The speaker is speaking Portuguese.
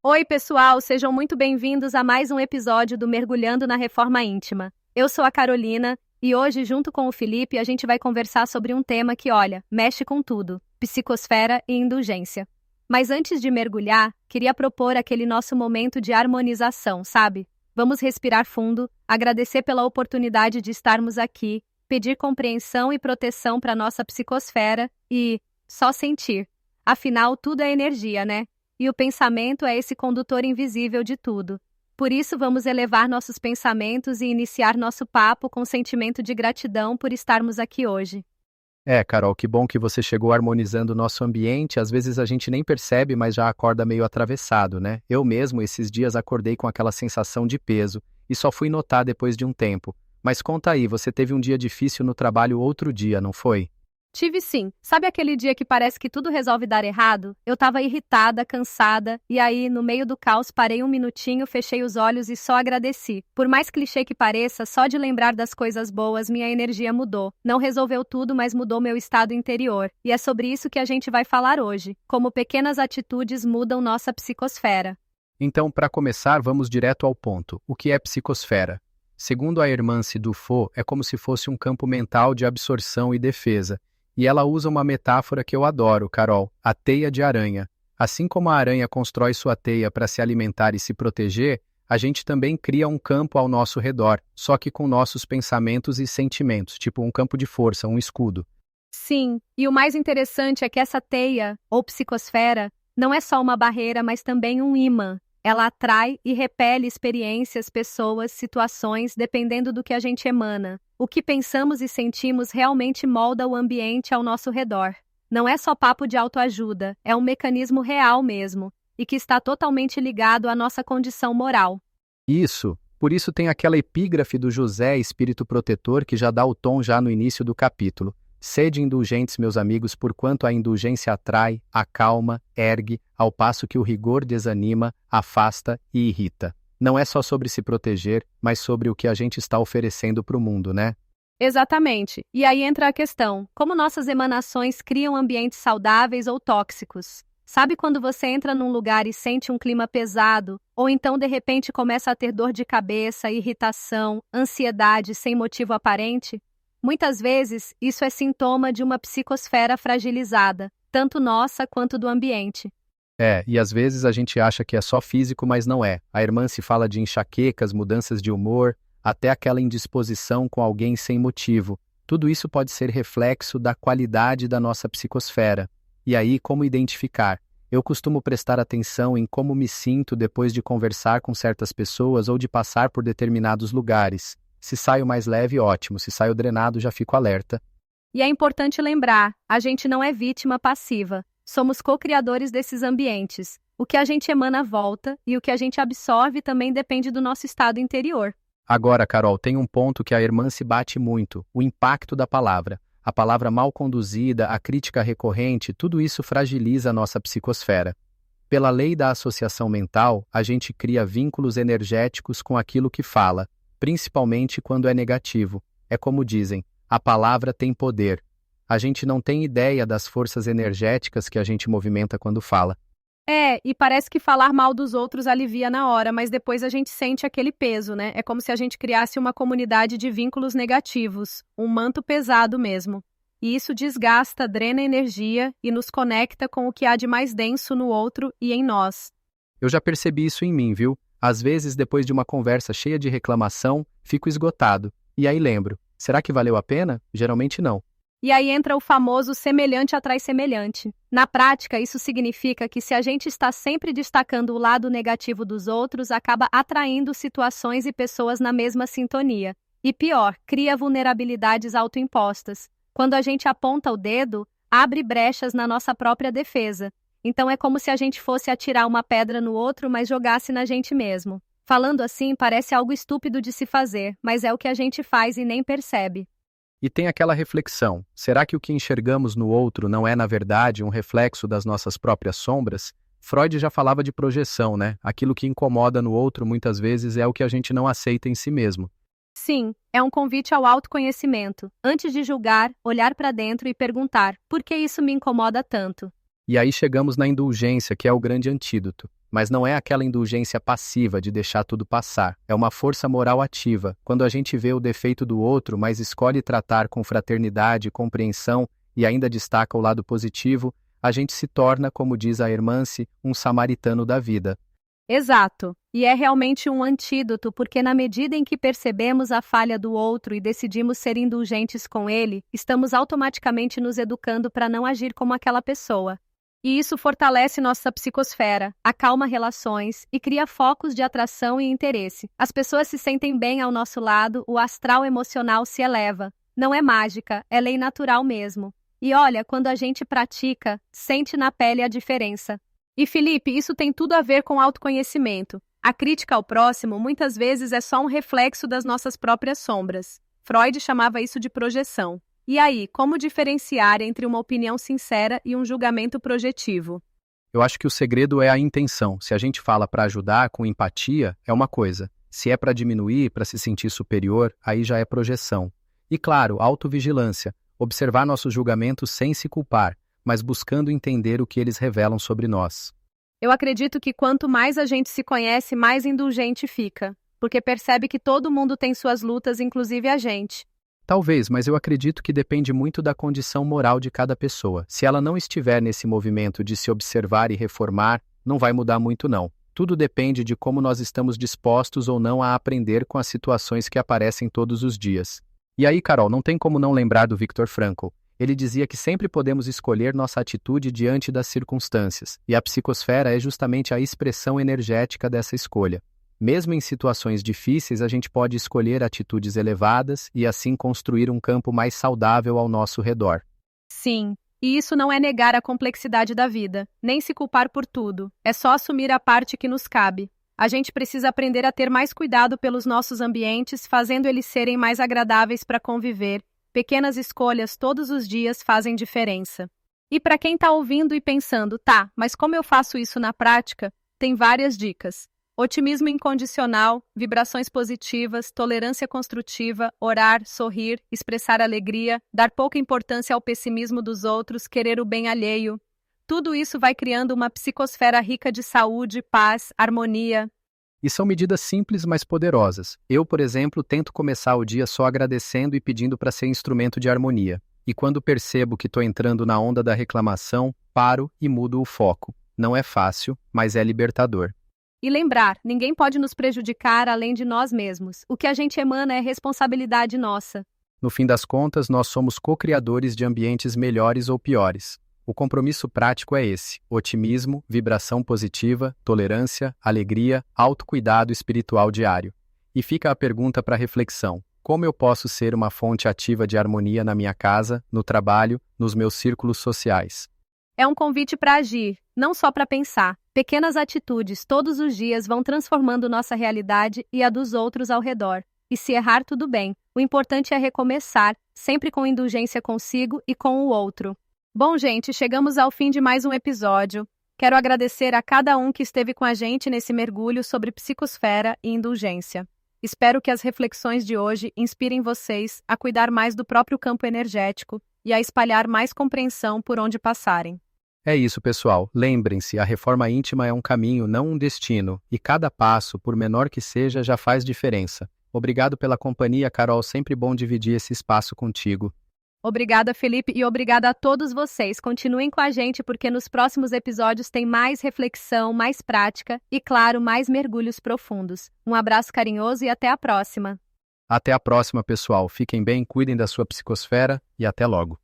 Oi, pessoal, sejam muito bem-vindos a mais um episódio do Mergulhando na Reforma Íntima. Eu sou a Carolina e hoje, junto com o Felipe, a gente vai conversar sobre um tema que, olha, mexe com tudo: psicosfera e indulgência. Mas antes de mergulhar, queria propor aquele nosso momento de harmonização, sabe? Vamos respirar fundo, agradecer pela oportunidade de estarmos aqui, pedir compreensão e proteção para nossa psicosfera e só sentir. Afinal, tudo é energia, né? E o pensamento é esse condutor invisível de tudo. Por isso, vamos elevar nossos pensamentos e iniciar nosso papo com sentimento de gratidão por estarmos aqui hoje. Carol, que bom que você chegou harmonizando o nosso ambiente. Às vezes a gente nem percebe, mas já acorda meio atravessado, né? Eu mesmo, esses dias, acordei com aquela sensação de peso e só fui notar depois de um tempo. Mas conta aí, você teve um dia difícil no trabalho outro dia, não foi? Tive sim. Sabe aquele dia que parece que tudo resolve dar errado? Eu tava irritada, cansada, e aí, no meio do caos, parei um minutinho, fechei os olhos e só agradeci. Por mais clichê que pareça, só de lembrar das coisas boas, minha energia mudou. Não resolveu tudo, mas mudou meu estado interior. E é sobre isso que a gente vai falar hoje. Como pequenas atitudes mudam nossa psicosfera. Então, para começar, vamos direto ao ponto. O que é psicosfera? Segundo a Hermance Dufaux, é como se fosse um campo mental de absorção e defesa. E ela usa uma metáfora que eu adoro, Carol, a teia de aranha. Assim como a aranha constrói sua teia para se alimentar e se proteger, a gente também cria um campo ao nosso redor, só que com nossos pensamentos e sentimentos, tipo um campo de força, um escudo. Sim, e o mais interessante é que essa teia, ou psicosfera, não é só uma barreira, mas também um ímã. Ela atrai e repele experiências, pessoas, situações, dependendo do que a gente emana. O que pensamos e sentimos realmente molda o ambiente ao nosso redor. Não é só papo de autoajuda, é um mecanismo real mesmo, e que está totalmente ligado à nossa condição moral. Isso, por isso tem aquela epígrafe do José, espírito protetor, que já dá o tom já no início do capítulo. Sede indulgentes, meus amigos, porquanto a indulgência atrai, acalma, ergue, ao passo que o rigor desanima, afasta e irrita. Não é só sobre se proteger, mas sobre o que a gente está oferecendo para o mundo, né? Exatamente. E aí entra a questão: como nossas emanações criam ambientes saudáveis ou tóxicos? Sabe quando você entra num lugar e sente um clima pesado, ou então de repente começa a ter dor de cabeça, irritação, ansiedade sem motivo aparente? Muitas vezes, isso é sintoma de uma psicosfera fragilizada, tanto nossa quanto do ambiente. E às vezes a gente acha que é só físico, mas não é. A irmã se fala de enxaquecas, mudanças de humor, até aquela indisposição com alguém sem motivo. Tudo isso pode ser reflexo da qualidade da nossa psicosfera. E aí, como identificar? Eu costumo prestar atenção em como me sinto depois de conversar com certas pessoas ou de passar por determinados lugares. Se saio mais leve, ótimo. Se saio drenado, já fico alerta. E é importante lembrar, a gente não é vítima passiva. Somos co-criadores desses ambientes. O que a gente emana volta, e o que a gente absorve também depende do nosso estado interior. Agora, Carol, tem um ponto que a irmã se bate muito: o impacto da palavra. A palavra mal conduzida, a crítica recorrente, tudo isso fragiliza a nossa psicosfera. Pela lei da associação mental, a gente cria vínculos energéticos com aquilo que fala, principalmente quando é negativo. É como dizem, a palavra tem poder. A gente não tem ideia das forças energéticas que a gente movimenta quando fala. E parece que falar mal dos outros alivia na hora, mas depois a gente sente aquele peso, né? É como se a gente criasse uma comunidade de vínculos negativos, um manto pesado mesmo. E isso desgasta, drena energia e nos conecta com o que há de mais denso no outro e em nós. Eu já percebi isso em mim, viu? Às vezes, depois de uma conversa cheia de reclamação, fico esgotado. E aí lembro, será que valeu a pena? Geralmente não. E aí entra o famoso semelhante atrai semelhante. Na prática, isso significa que se a gente está sempre destacando o lado negativo dos outros, acaba atraindo situações e pessoas na mesma sintonia. E pior, cria vulnerabilidades autoimpostas. Quando a gente aponta o dedo, abre brechas na nossa própria defesa. Então é como se a gente fosse atirar uma pedra no outro, mas jogasse na gente mesmo. Falando assim, parece algo estúpido de se fazer, mas é o que a gente faz e nem percebe. E tem aquela reflexão: será que o que enxergamos no outro não é, na verdade, um reflexo das nossas próprias sombras? Freud já falava de projeção, né? Aquilo que incomoda no outro muitas vezes é o que a gente não aceita em si mesmo. Sim, é um convite ao autoconhecimento. Antes de julgar, olhar para dentro e perguntar: por que isso me incomoda tanto? E aí chegamos na indulgência, que é o grande antídoto. mas não é aquela indulgência passiva de deixar tudo passar. É uma força moral ativa, quando a gente vê o defeito do outro, mas escolhe tratar com fraternidade, compreensão e ainda destaca o lado positivo, a gente se torna, como diz a Hermance, um samaritano da vida. Exato. E é realmente um antídoto, porque na medida em que percebemos a falha do outro e decidimos ser indulgentes com ele, estamos automaticamente nos educando para não agir como aquela pessoa. E isso fortalece nossa psicosfera, acalma relações e cria focos de atração e interesse. As pessoas se sentem bem ao nosso lado, o astral emocional se eleva. Não é mágica, é lei natural mesmo. E olha, quando a gente pratica, sente na pele a diferença. E Felipe, isso tem tudo a ver com autoconhecimento. A crítica ao próximo muitas vezes é só um reflexo das nossas próprias sombras. Freud chamava isso de projeção. E aí, como diferenciar entre uma opinião sincera e um julgamento projetivo? Eu acho que o segredo é a intenção. Se a gente fala para ajudar com empatia, é uma coisa. Se é para diminuir, para se sentir superior, aí já é projeção. E claro, autovigilância. Observar nossos julgamentos sem se culpar, mas buscando entender o que eles revelam sobre nós. Eu acredito que quanto mais a gente se conhece, mais indulgente fica, porque percebe que todo mundo tem suas lutas, inclusive a gente. Talvez, mas eu acredito que depende muito da condição moral de cada pessoa. Se ela não estiver nesse movimento de se observar e reformar, não vai mudar muito não. Tudo depende de como nós estamos dispostos ou não a aprender com as situações que aparecem todos os dias. E aí, Carol, não tem como não lembrar do Viktor Frankl. Ele dizia que sempre podemos escolher nossa atitude diante das circunstâncias, e a psicosfera é justamente a expressão energética dessa escolha. Mesmo em situações difíceis, a gente pode escolher atitudes elevadas e assim construir um campo mais saudável ao nosso redor. Sim, e isso não é negar a complexidade da vida, nem se culpar por tudo, é só assumir a parte que nos cabe. A gente precisa aprender a ter mais cuidado pelos nossos ambientes, fazendo eles serem mais agradáveis para conviver. Pequenas escolhas todos os dias fazem diferença. E para quem está ouvindo e pensando, tá, mas como eu faço isso na prática? Tem várias dicas. Otimismo incondicional, vibrações positivas, tolerância construtiva, orar, sorrir, expressar alegria, dar pouca importância ao pessimismo dos outros, querer o bem alheio. Tudo isso vai criando uma psicosfera rica de saúde, paz, harmonia. E são medidas simples, mas poderosas. Eu, por exemplo, tento começar o dia só agradecendo e pedindo para ser instrumento de harmonia. E quando percebo que estou entrando na onda da reclamação, paro e mudo o foco. Não é fácil, mas é libertador. E lembrar, ninguém pode nos prejudicar além de nós mesmos. O que a gente emana é responsabilidade nossa. No fim das contas, nós somos co-criadores de ambientes melhores ou piores. O compromisso prático é esse: otimismo, vibração positiva, tolerância, alegria, autocuidado espiritual diário. E fica a pergunta para reflexão: como eu posso ser uma fonte ativa de harmonia na minha casa, no trabalho, nos meus círculos sociais? É um convite para agir, não só para pensar. Pequenas atitudes todos os dias vão transformando nossa realidade e a dos outros ao redor. E se errar, tudo bem. O importante é recomeçar, sempre com indulgência consigo e com o outro. Bom, gente, chegamos ao fim de mais um episódio. Quero agradecer a cada um que esteve com a gente nesse mergulho sobre psicosfera e indulgência. Espero que as reflexões de hoje inspirem vocês a cuidar mais do próprio campo energético e a espalhar mais compreensão por onde passarem. É isso, pessoal. Lembrem-se, a reforma íntima é um caminho, não um destino, e cada passo, por menor que seja, já faz diferença. Obrigado pela companhia, Carol. Sempre bom dividir esse espaço contigo. Obrigada, Felipe, e obrigada a todos vocês. Continuem com a gente porque nos próximos episódios tem mais reflexão, mais prática e, claro, mais mergulhos profundos. Um abraço carinhoso e até a próxima. Até a próxima, pessoal. Fiquem bem, cuidem da sua psicosfera e até logo.